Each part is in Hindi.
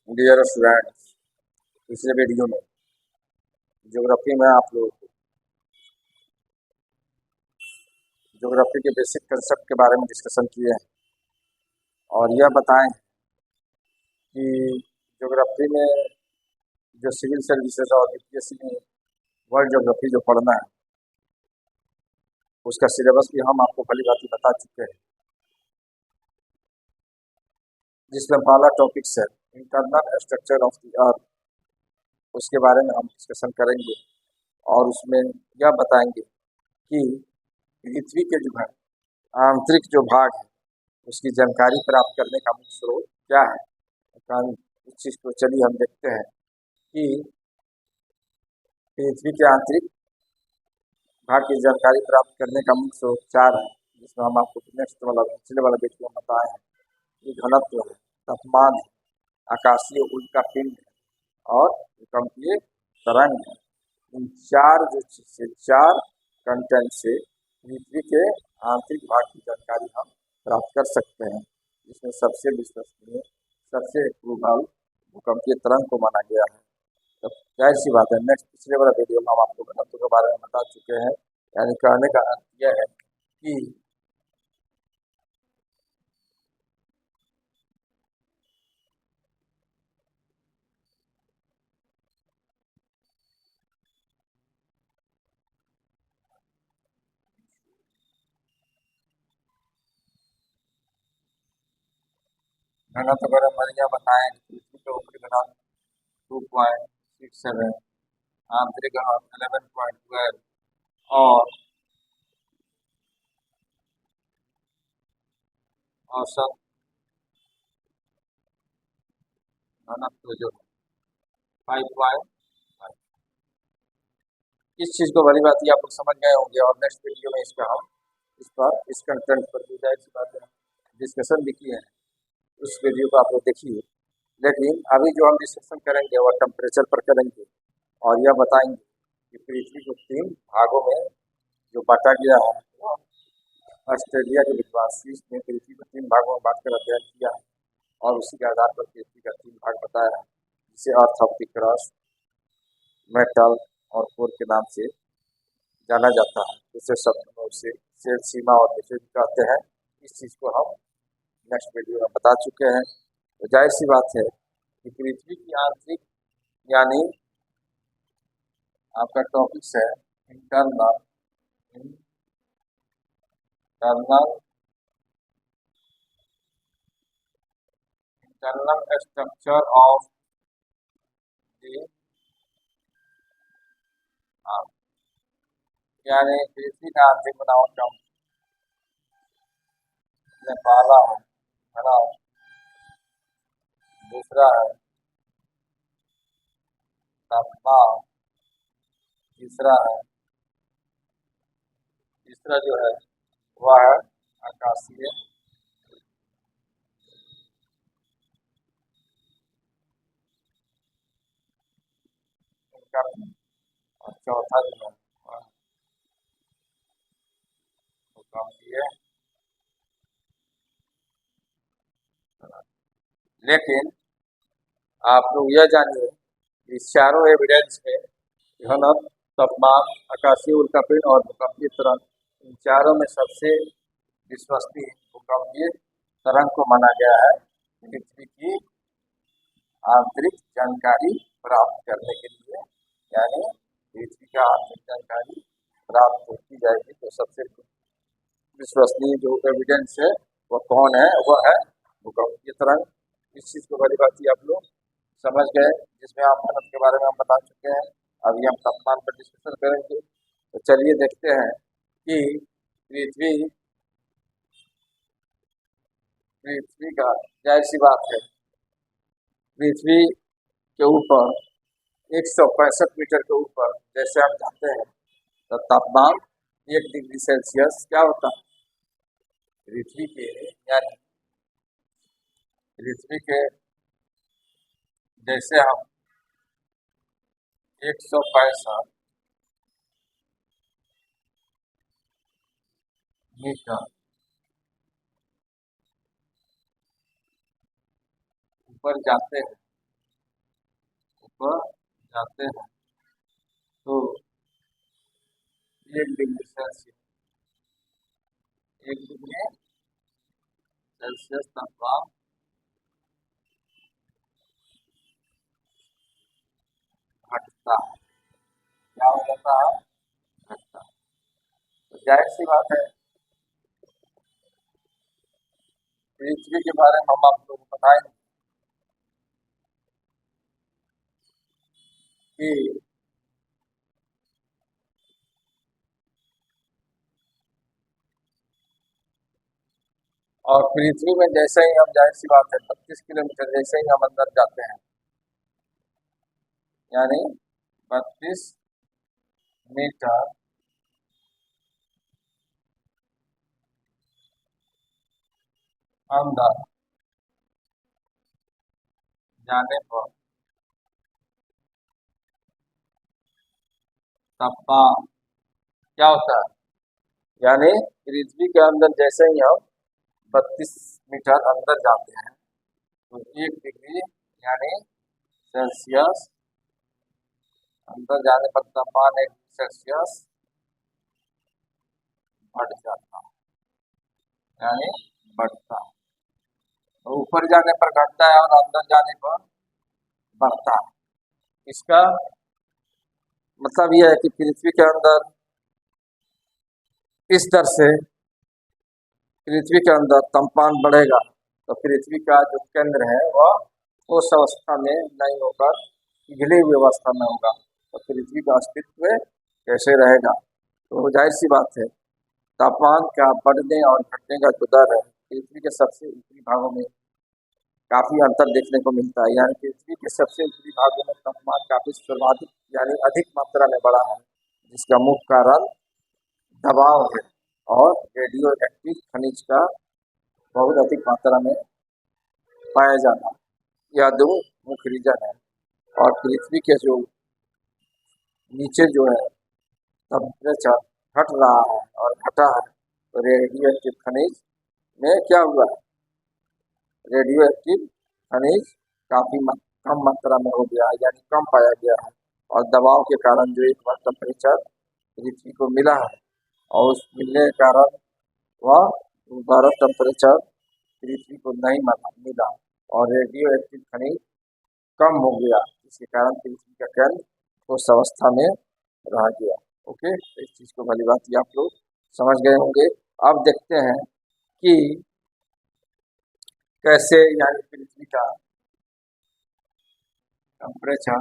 डियर स्टूडेंट्स, पिछले वीडियो में ज्योग्राफी में आप लोगों को ज्योग्राफी के बेसिक कंसेप्ट के बारे में डिस्कशन किए हैं और यह बताएं कि ज्योग्राफी में जो सिविल सर्विसेज और यूपीएससी में वर्ल्ड ज्योग्राफी जो पढ़ना है उसका सिलेबस भी हम आपको भली भांति बता चुके हैं, जिसमें पहला टॉपिक है internal structure of the earth. उसके बारे में हम डिस्कशन करेंगे और उसमें यह बताएंगे कि पृथ्वी के जो है आंतरिक जो भाग है उसकी जानकारी प्राप्त करने का मुख्य स्रोत क्या है। इस चीज़ को चलिए हम देखते हैं कि पृथ्वी के आंतरिक भाग की जानकारी प्राप्त करने का मुख्य स्रोत चार है, जिसमें हम आपको नेक्स्ट वाला पिछले वाला वीडियो में बताए हैं कि घनत्व है, तापमान है, आकाशीय उल्कापिंड है और भूकंपीय तरंग है। इन चार जो चीज़ चार कंटेंट से पृथ्वी के आंतरिक भाग की जानकारी हम प्राप्त कर सकते हैं, जिसमें सबसे विश्वसनीय सबसे प्रूवल भूकंपीय तरंग को माना गया है। तो जाहिर सी बात है, नेक्स्ट पिछले वाला वीडियो में हम आपको घनत्व के बारे में बता चुके हैं। यानी कहने का अर्थ यह है कि घनत्व अगर हम यह बताएं पृथ्वी के ऊपरी घनत्व 2.67, आंतरिक घनत्व 11.12 और औसत घनत्व जो 5.5। इस चीज़ को भली बात आप लोग समझ गए होंगे और नेक्स्ट वीडियो में इस कंटेंट पर भी जाहिर सी बात है डिस्कशन भी किए हैं, उस वीडियो को आप लोग देखिए। लेकिन अभी जो हम डिस्कशन करेंगे वह टेम्परेचर पर करेंगे और यह बताएंगे कि पृथ्वी को 3 भागों में जो बांटा गया है। ऑस्ट्रेलिया के विद्वांस ने पृथ्वी को 3 भागों में बांटकर अध्ययन किया है और उसी के आधार पर पृथ्वी का 3 भाग बताया है, जिसे earth of the crust, metal और कोर के नाम से जाना जाता है। दूसरे शब्दों में उसे शेल, सीमा और निचोड़ कहते हैं। इस चीज़ को हम नेक्स्ट वीडियो में बता चुके हैं। तो जाहिर सी बात है कि पृथ्वी की आंतरिक यानी आपका टॉपिक है internal structure of the earth, यानी पृथ्वी का आंतरिक बनावट का पहला है ना, दूसरा है तापमान, तीसरा जो है वह है आकाशीय उल्कापिंड और चौथा जो है वह भूकंपीय। लेकिन आप लोग यह जानिए कि चारों एविडेंस में घनत्व, तापमान, आकाशीय उल्कापिंड और भूकंपीय तरंग, इन चारों में सबसे विश्वसनीय भूकंपीय तरंग को माना गया है पृथ्वी की आंतरिक जानकारी प्राप्त करने के लिए। यानी पृथ्वी का आंतरिक जानकारी प्राप्त होती जाएगी तो सबसे विश्वसनीय जो एविडेंस है वह कौन है, वह है भूकंपीय तरंग। इस चीज़ को बड़ी बात आप लोग समझ गए, जिसमें आप घनत्व के बारे में हम बता चुके हैं। अभी हम तापमान पर डिस्कशन करेंगे। तो चलिए देखते हैं कि पृथ्वी का जाहिर सी बात है पृथ्वी के ऊपर 165 मीटर के ऊपर जैसे हम जाते हैं तो तापमान 1 डिग्री सेल्सियस क्या होता है पृथ्वी के, यानी पृथ्वी के जैसे हम 165 मीटर ऊपर जाते हैं पर जाते हैं तो 1 डिग्री सेल्सियस 1 डिग्री सेल्सियस तापमान घटता है। क्या हो जाता है? घटता है। तो जाहिर सी बात है पृथ्वी के बारे में हम आप लोगों को बताएंगे कि और पृथ्वी में जैसे ही हम, जाहिर सी बात है 32 किलोमीटर जैसे ही हम अंदर जाते हैं, यानी 32 मीटर अंदर जाने पर तापमान क्या होता है? यानी पृथ्वी के अंदर जैसे ही हम 32 मीटर अंदर जाते हैं तो 1 डिग्री यानी सेल्सियस अंदर जाने पर तापमान 1 डिग्री सेल्सियस बढ़ जाता है, यानी बढ़ता है। तो ऊपर जाने पर घटता है और अंदर जाने पर बढ़ता है। इसका मतलब यह है कि पृथ्वी के अंदर इस दर से पृथ्वी के अंदर तापमान बढ़ेगा तो पृथ्वी का जो केंद्र है वह उस अवस्था में नहीं होकर पिघली हुई अवस्था में होगा, तो पृथ्वी का अस्तित्व कैसे रहेगा? तो जाहिर सी बात है तापमान का बढ़ने और घटने का जो दर है पृथ्वी के सबसे ऊपरी भागों में काफी अंतर देखने को मिलता है। यानी पृथ्वी के सबसे ऊपरी भागों में तापमान काफी सर्वाधिक यानी अधिक मात्रा में बढ़ा है, जिसका मुख्य कारण दबाव है और रेडियो एक्टिव खनिज का बहुत अधिक मात्रा में पाया जाना, यह दो मुख्य रीजन है। और पृथ्वी के जो नीचे जो है टेम्परेचर घट रहा है और घटा है तो रेडियो एक्टिव खनिज में क्या हुआ है? रेडियो एक्टिव खनिज काफी कम मात्रा में हो गया है, यानी कम पाया गया है। और दबाव के कारण जो एक बार टेम्परेचर पृथ्वी को मिला है और उस मिलने के कारण वह दोबारा टेम्परेचर पृथ्वी को नहीं मिला और रेडियो एक्टिव खनिज कम हो गया, जिसके कारण पृथ्वी का केंद्र उस अवस्था में रह गया। ओके, इस चीज को भली बात आप लोग समझ गए होंगे। अब देखते हैं कि कैसे यानी पृथ्वी का टेम्परेचर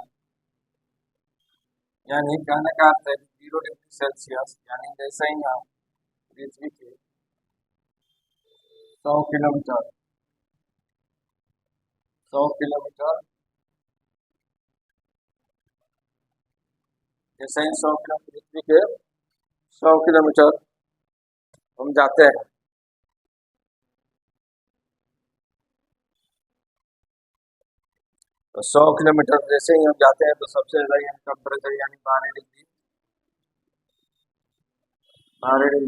यानी कहने का अर्थ है 0 डिग्री सेल्सियस यानी जैसे ही हम पृथ्वी के 100 किलोमीटर 100 किलोमीटर जैसे ही 100 किलोमीटर पृथ्वी के 100 किलोमीटर हम जाते हैं तो 100 किलोमीटर जैसे ही हम जाते हैं तो सबसे ज़्यादा यहाँ टेम्परेचर यानी 12 degree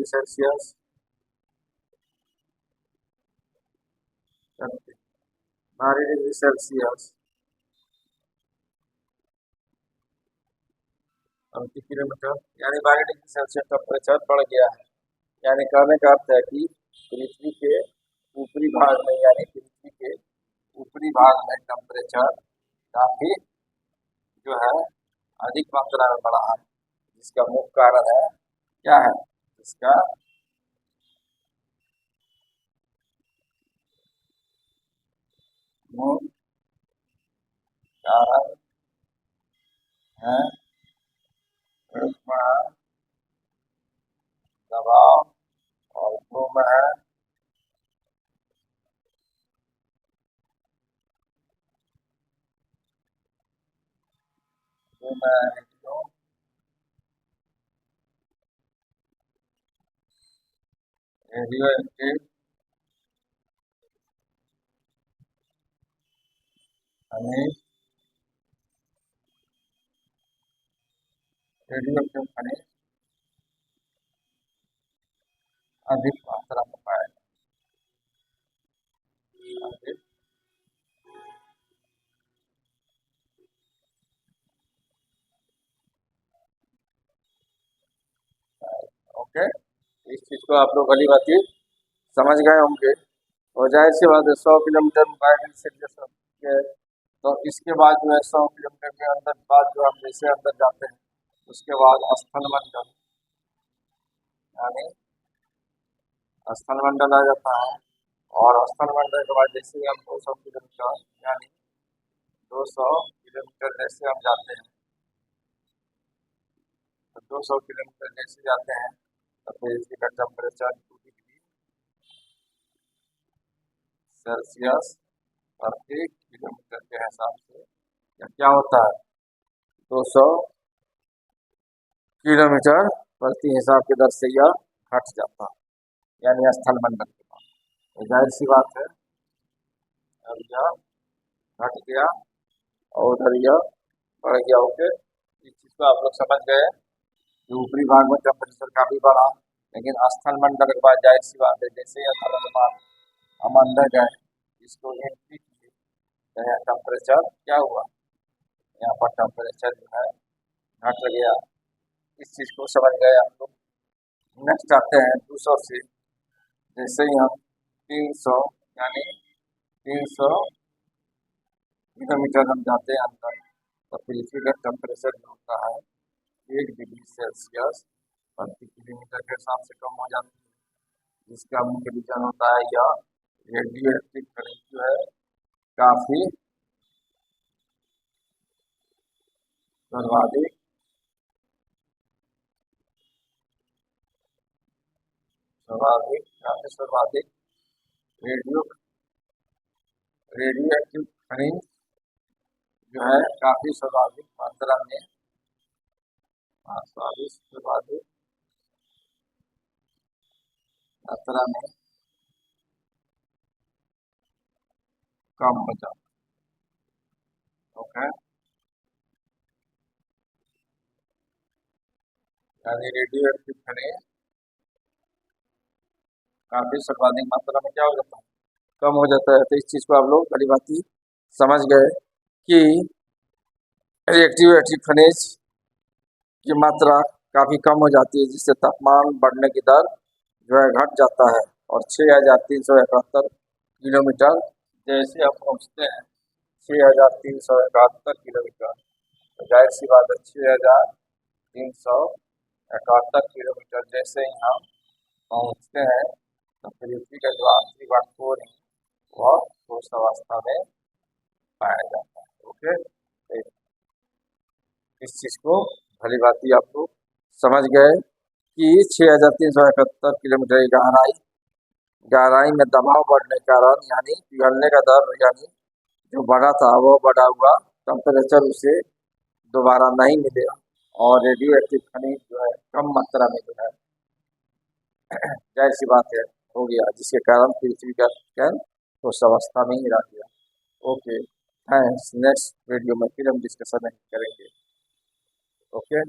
Celsius 12 degree Celsius 30 kilometre यानी 12 डिग्री सेल्सियस टेम्परेचर बढ़ गया है। यानी कहने का अर्थ है कि पृथ्वी के ऊपरी भाग में यानी पृथ्वी के ऊपरी भाग में टेम्परेचर काफी जो है अधिक मात्रा में बढ़ा है, जिसका मुख्य कारण है क्या है? इसका मुख्य कारण है ऊष्मा दबाव और दो में है रेडियो एक्टिव खनिज रेडियो एक्टिव खनिज अधिक मात्रा में पाया अधिक ओके, इस चीज़ को आप लोग भली बात समझ गए होंगे। और जाहिर सी बात है 100 किलोमीटर मोबाइल से जैसे तो इसके बाद जो है 100 किलोमीटर के अंदर बाद जो हम जैसे अंदर जाते हैं उसके बाद स्थल मंडल यानी स्थल मंडल आ जाता है। और स्थल मंडल के बाद जैसे ही हम 200 किलोमीटर यानी 200 किलोमीटर जैसे हम जाते हैं तो 200 किलोमीटर जैसे जाते हैं तो फिर इसका टेम्परेचर 2 डिग्री सेल्सियस प्रति किलोमीटर के हिसाब से या क्या होता है 200 किलोमीटर प्रति हिसाब के दर से यह घट जाता है यानी स्थल मंडल के बाद। तो जाहिर सी बात है अब यह घट गया और उधर यह बढ़ गया। ओके, इस चीज़ को आप लोग समझ गए कि ऊपरी भाग में टेम्परेचर काफ़ी बढ़ा लेकिन स्थल मंडल के बाद जाहिर सी बात है जैसे ही स्थल के बाद हम अंदर गए इसको एंट्री किए तो यहाँ टेम्परेचर क्या हुआ, यहाँ पर टेम्परेचर जो है घट गया। इस चीज़ को समझ गए आप लोग। नेक्स्ट आते हैं 200 से जैसे ही हम 300 यानी 300 किलोमीटर हम जाते हैं अंदर तो पृथ्वी का टेम्परेचर जो होता है 1 डिग्री सेल्सियस प्रति किलोमीटर के हिसाब से कम हो जाती है। जिसका मुख्य रीजन होता है यह रेडियो एक्टिव करंट जो है काफ़ी सर्वाधिक सर्वाधिक रेडियो एक्टिव खनिज जो है काफ़ी सर्वाधिक मात्रा में कम हो जाता है। ओके, यानी रेडियो एक्टिव खनिज काफ़ी सर्वाधिक मात्रा में क्या हो जाता है, कम हो जाता है। तो इस चीज़ को आप लोग बड़ी बात समझ गए कि रिएक्टिव एक्टिव खनिज की मात्रा काफ़ी कम हो जाती है जिससे तापमान बढ़ने की दर जो है घट जाता है। और 6371 किलोमीटर जैसे हम पहुँचते हैं 6371 किलोमीटर तो जाहिर सी बात है 6371 किलोमीटर जैसे ही हम पहुँचते हैं तो पृथ्वी का जो आखिरी वाटकोर है वह ठोस अवस्था में पाया जाता है। ओके, इस चीज़ को भली भांति आप लोग समझ गए कि 6371 किलोमीटर गहराई में दबाव बढ़ने के कारण यानी पिघलने का दर यानी जो बढ़ा था वो बढ़ा हुआ टेम्परेचर उसे दोबारा नहीं मिलेगा और रेडियो एक्टिव खनिज जो है कम मात्रा में जो है जाहिर सी बात है हो गया जिसके कारण पृथ्वी का कैन उस अवस्था में ही रह गया। Okay, thanks. नेक्स्ट वीडियो में फिर हम डिस्कशन करेंगे। ओके।